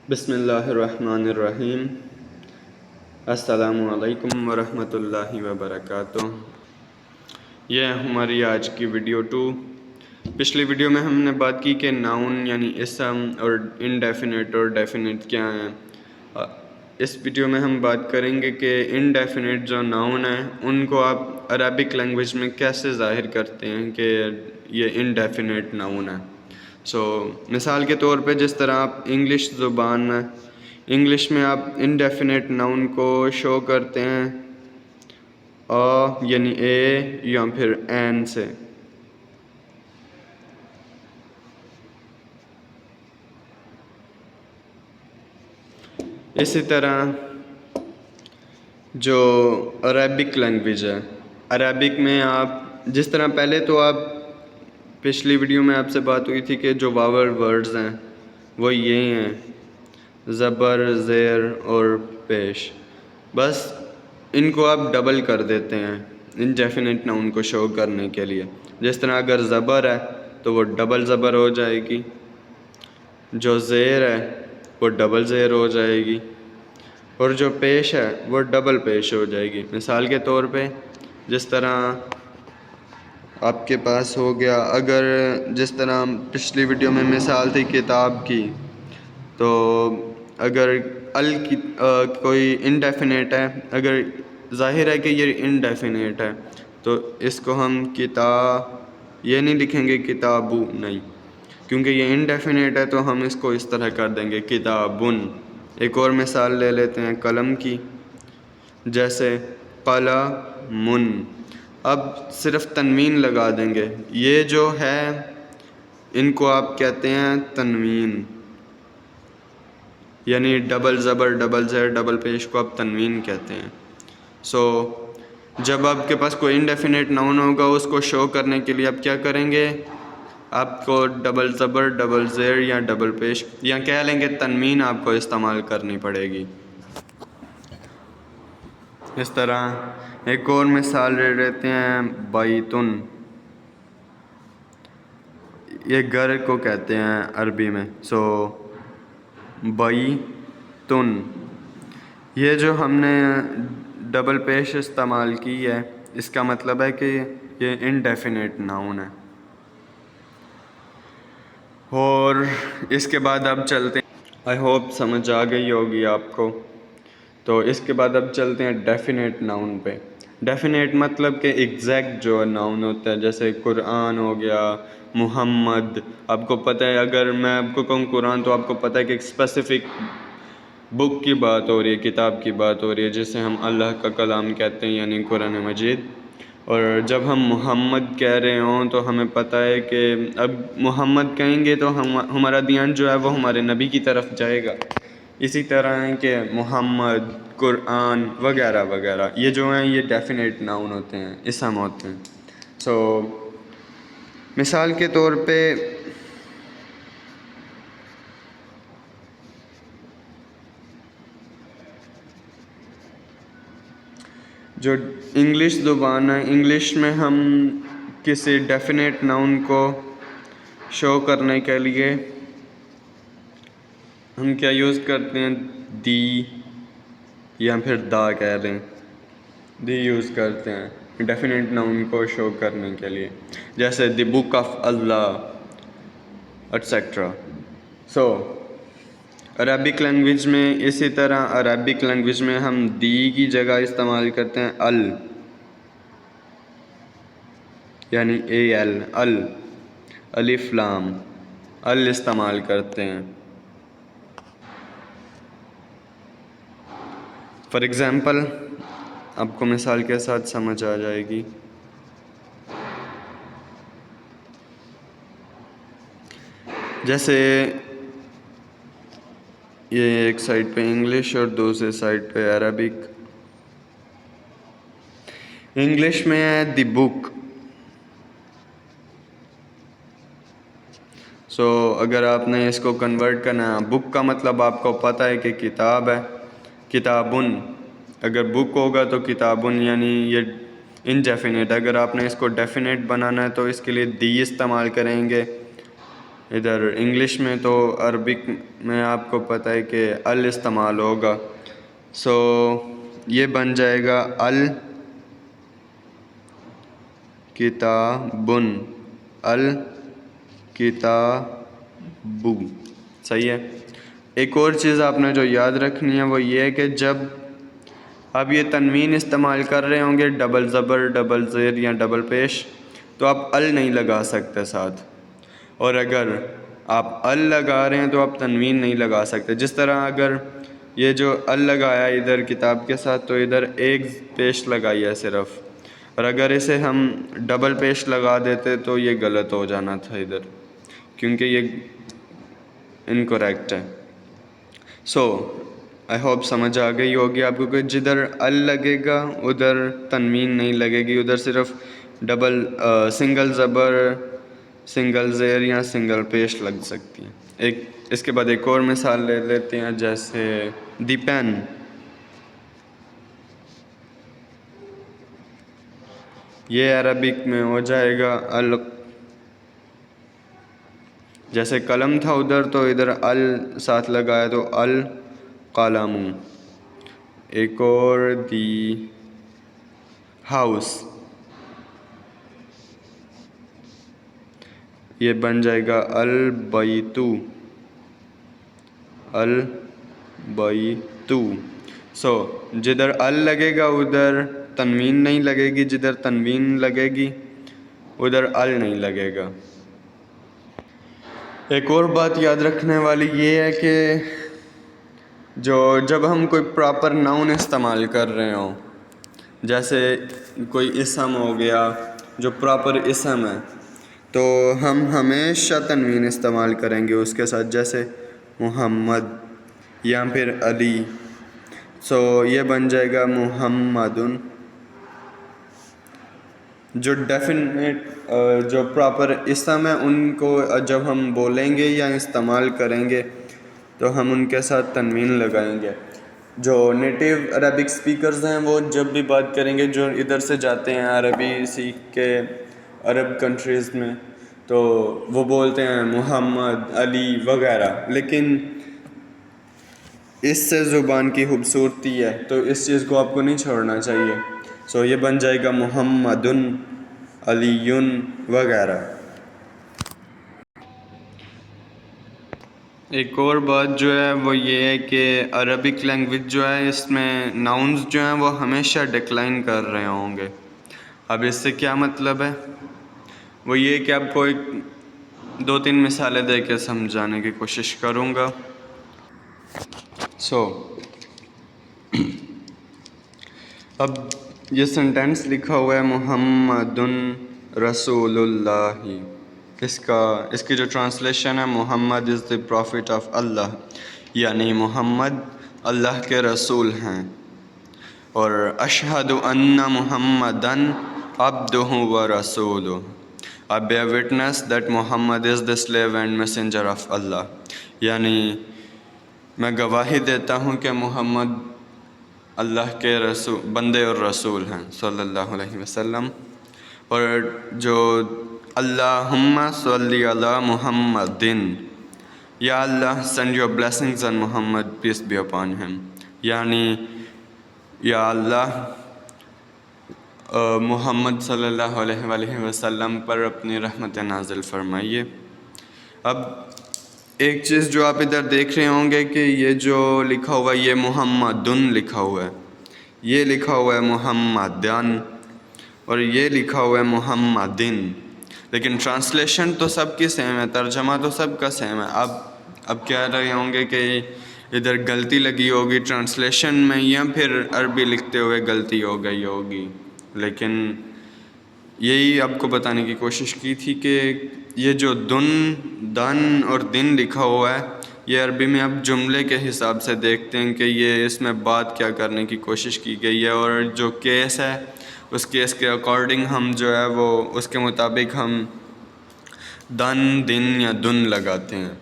بسم اللہ الرحمن الرحیم۔ السلام علیکم ورحمۃ اللہ وبرکاتہ۔ یہ ہماری آج کی ویڈیو 2۔ پچھلی ویڈیو میں ہم نے بات کی کہ ناؤن یعنی اسم اور انڈیفینٹ اور ڈیفینٹ کیا ہیں۔ اس ویڈیو میں ہم بات کریں گے کہ انڈیفینٹ جو ناؤن ہیں ان کو آپ عربک لینگویج میں کیسے ظاہر کرتے ہیں کہ یہ انڈیفینٹ ناؤن ہے۔ مثال کے طور پہ جس طرح آپ انگلش میں آپ انڈیفینٹ ناؤن کو شو کرتے ہیں یعنی اے یا پھر این سے۔ اسی طرح جو عربک لینگویج ہے، عربک میں آپ جس طرح پہلے تو آپ پچھلی ویڈیو میں آپ سے بات ہوئی تھی کہ جو واول ورڈز ہیں وہ یہ ہیں، زبر، زیر اور پیش۔ بس ان کو آپ ڈبل کر دیتے ہیں انڈیفینٹ ناؤن کو شو کرنے کے لیے۔ جس طرح اگر زبر ہے تو وہ ڈبل زبر ہو جائے گی، جو زیر ہے وہ ڈبل زیر ہو جائے گی، اور جو پیش ہے وہ ڈبل پیش ہو جائے گی۔ مثال کے طور پہ جس طرح آپ کے پاس ہو گیا، اگر جس طرح پچھلی ویڈیو میں مثال تھی کتاب کی، تو اگر کی کوئی انڈیفینٹ ہے، اگر ظاہر ہے کہ یہ انڈیفینٹ ہے تو اس کو ہم یہ نہیں لکھیں گے کتابو، نہیں، کیونکہ یہ انڈیفینٹ ہے تو ہم اس کو اس طرح کر دیں گے کتابن۔ ایک اور مثال لے لیتے ہیں قلم کی، جیسے قلمن، اب صرف تنوین لگا دیں گے۔ یہ جو ہے ان کو آپ کہتے ہیں تنوین، یعنی ڈبل زبر، ڈبل زیر، ڈبل پیش کو آپ تنوین کہتے ہیں۔ جب آپ کے پاس کوئی انڈیفینٹ ناؤن ہوگا اس کو شو کرنے کے لیے آپ کیا کریں گے؟ آپ کو ڈبل زبر، ڈبل زیر یا ڈبل پیش یا کہہ لیں گے تنوین آپ کو استعمال کرنی پڑے گی۔ اس طرح ایک اور مثال لے لیتے ہیں بیتن، یہ گھر کو کہتے ہیں عربی میں۔ بیتن، یہ جو ہم نے ڈبل پیش استعمال کی ہے اس کا مطلب ہے کہ یہ انڈیفینٹ ناؤن ہے۔ اور اس کے بعد اب چلتے ہیں، آئی ہوپ سمجھ آ گئی ہوگی آپ کو، تو اس کے بعد اب چلتے ہیں ڈیفینٹ ناؤن پہ۔ ڈیفینٹ مطلب کہ ایگزیکٹ جو ناؤن ہوتا ہے، جیسے قرآن ہو گیا، محمد۔ آپ کو پتہ ہے اگر میں آپ کو کہوں قرآن تو آپ کو پتہ ہے کہ ایک اسپیسیفک بک کی بات ہو رہی ہے، کتاب کی بات ہو رہی ہے جسے ہم اللہ کا کلام کہتے ہیں، یعنی قرآن مجید۔ اور جب ہم محمد کہہ رہے ہوں تو ہمیں پتہ ہے کہ اب محمد کہیں گے تو ہمارا دھیان جو ہے وہ ہمارے نبی کی طرف جائے گا۔ اسی طرح ہے کہ محمد، قرآن وغیرہ وغیرہ، یہ جو ہیں یہ ڈیفینٹ ناؤن ہوتے ہیں، اسم ہوتے ہیں۔ مثال کے طور پہ جو انگلش زبان ہے، انگلش میں ہم کسی ڈیفینٹ ناؤن کو شو کرنے کے لیے ہم کیا یوز کرتے ہیں؟ دی یا پھر دا کہہ لیں، دی یوز کرتے ہیں ڈیفینٹ ناؤن کو شو کرنے کے لیے، جیسے the book of Allah etcetera. Arabic language میں اسی طرح عربک لینگویج میں ہم دی کی جگہ استعمال کرتے ہیں یعنی الف لام، استعمال کرتے ہیں۔ فار ایگزامپل آپ کو مثال کے ساتھ سمجھ آ جائے گی۔ جیسے یہ ایک سائڈ پہ انگلش اور دوسرے سائڈ پہ عربک۔ انگلش میں ہے دی بک، اگر آپ نے اس کو کنورٹ کرنا ہے، بک کا مطلب آپ کو پتہ ہے کہ کتاب ہے، کتابن۔ اگر بک ہوگا تو کتابن، یعنی یہ انڈیفینٹ۔ اگر آپ نے اس کو ڈیفینٹ بنانا ہے تو اس کے لیے دی استعمال کریں گے، ادھر انگلش میں تو عربک میں آپ کو پتہ ہے کہ ال استعمال ہوگا، سو یہ بن جائے گا الکتابن، الکتابو، صحیح ہے۔ ایک اور چیز آپ نے جو یاد رکھنی ہے وہ یہ ہے کہ جب آپ یہ تنوین استعمال کر رہے ہوں گے، ڈبل زبر، ڈبل زیر یا ڈبل پیش، تو آپ ال نہیں لگا سکتے ساتھ، اور اگر آپ ال لگا رہے ہیں تو آپ تنوین نہیں لگا سکتے۔ جس طرح اگر یہ جو ال لگایا ادھر کتاب کے ساتھ تو ادھر ایک پیش لگائی ہے صرف، اور اگر اسے ہم ڈبل پیش لگا دیتے تو یہ غلط ہو جانا تھا ادھر، کیونکہ یہ انکریکٹ ہے۔ سو آئی ہوپ سمجھ آ گئی ہوگی آپ کو کہ جدھر ال لگے گا ادھر تنوین نہیں لگے گی، ادھر صرف ڈبل سنگل زبر، سنگل زیر یا سنگل پیش لگ سکتی ہے۔ اس کے بعد ایک اور مثال لے لیتے ہیں، جیسے دی پین، یہ عربک میں ہو جائے گا جیسے قلم تھا ادھر تو ادھر ال ساتھ لگایا تو القلم۔ ایک اور دی ہاؤس، یہ بن جائے گا البیتو، البیتو۔ سو جدھر ال لگے گا ادھر تنوین نہیں لگے گی، جدھر تنوین لگے گی ادھر ال نہیں لگے گا۔ ایک اور بات یاد رکھنے والی یہ ہے کہ جب ہم کوئی پراپر ناؤن استعمال کر رہے ہوں، جیسے کوئی اسم ہو گیا جو پراپر اسم ہے، تو ہم ہمیشہ تنوین استعمال کریں گے اس کے ساتھ، جیسے محمد یا پھر علی، سو یہ بن جائے گا محمدن۔ جو ڈیفینیٹ جو پراپر اسم ہے ان کو جب ہم بولیں گے یا استعمال کریں گے تو ہم ان کے ساتھ تنوین لگائیں گے۔ جو نیٹیو عربک سپیکرز ہیں وہ جب بھی بات کریں گے، جو ادھر سے جاتے ہیں عربی سیکھ کے عرب کنٹریز میں، تو وہ بولتے ہیں محمد، علی وغیرہ، لیکن اس سے زبان کی خوبصورتی ہے تو اس چیز کو آپ کو نہیں چھوڑنا چاہیے۔ سو یہ بن جائے گا محمدن، علی وغیرہ۔ ایک اور بات جو ہے وہ یہ ہے کہ عربک لینگویج جو ہے اس میں ناؤنز جو ہیں وہ ہمیشہ ڈکلائن کر رہے ہوں گے۔ اب اس سے کیا مطلب ہے؟ وہ یہ کہ آپ کو 2-3 مثالیں دے کے سمجھانے کی کوشش کروں گا۔ اب یہ سنٹینس لکھا ہوا ہے محمد رسول اللہ، اس کی جو ٹرانسلیشن ہے محمد از دی پروفٹ آف اللہ، یعنی محمد اللہ کے رسول ہیں، اور اشہد ان محمدن عبدہ و رسولہ، I bear witness that Muhammad is the slave and messenger of Allah، یعنی میں گواہی دیتا ہوں کہ محمد اللہ کے رسول، بندے اور رسول ہیں صلی اللہ علیہ وسلم، اور جو اللہم صلی علی محمد، یا اللہ send your blessings on Muhammad, peace be upon him، یعنی یا اللہ محمد صلی اللہ علیہ وآلہ وسلم پر اپنی رحمت نازل فرمائیے۔ اب ایک چیز جو آپ ادھر دیکھ رہے ہوں گے کہ یہ جو لکھا ہوا ہے یہ محمدن لکھا ہوا ہے، یہ لکھا ہوا ہے محمدن، اور یہ لکھا ہوا ہے محمدن، لیکن ٹرانسلیشن تو سب کی سیم ہے، ترجمہ تو سب کا سیم ہے۔ اب کہہ رہے ہوں گے کہ ادھر غلطی لگی ہوگی ٹرانسلیشن میں، یا پھر عربی لکھتے ہوئے غلطی ہو گئی ہوگی، لیکن یہی آپ کو بتانے کی کوشش کی تھی کہ یہ جو دن اور دن لکھا ہوا ہے یہ عربی میں آپ جملے کے حساب سے دیکھتے ہیں کہ یہ اس میں بات کیا کرنے کی کوشش کی گئی ہے، اور جو کیس ہے اس کیس کے اکارڈنگ ہم جو ہے وہ اس کے مطابق ہم دن، دن یا دن لگاتے ہیں۔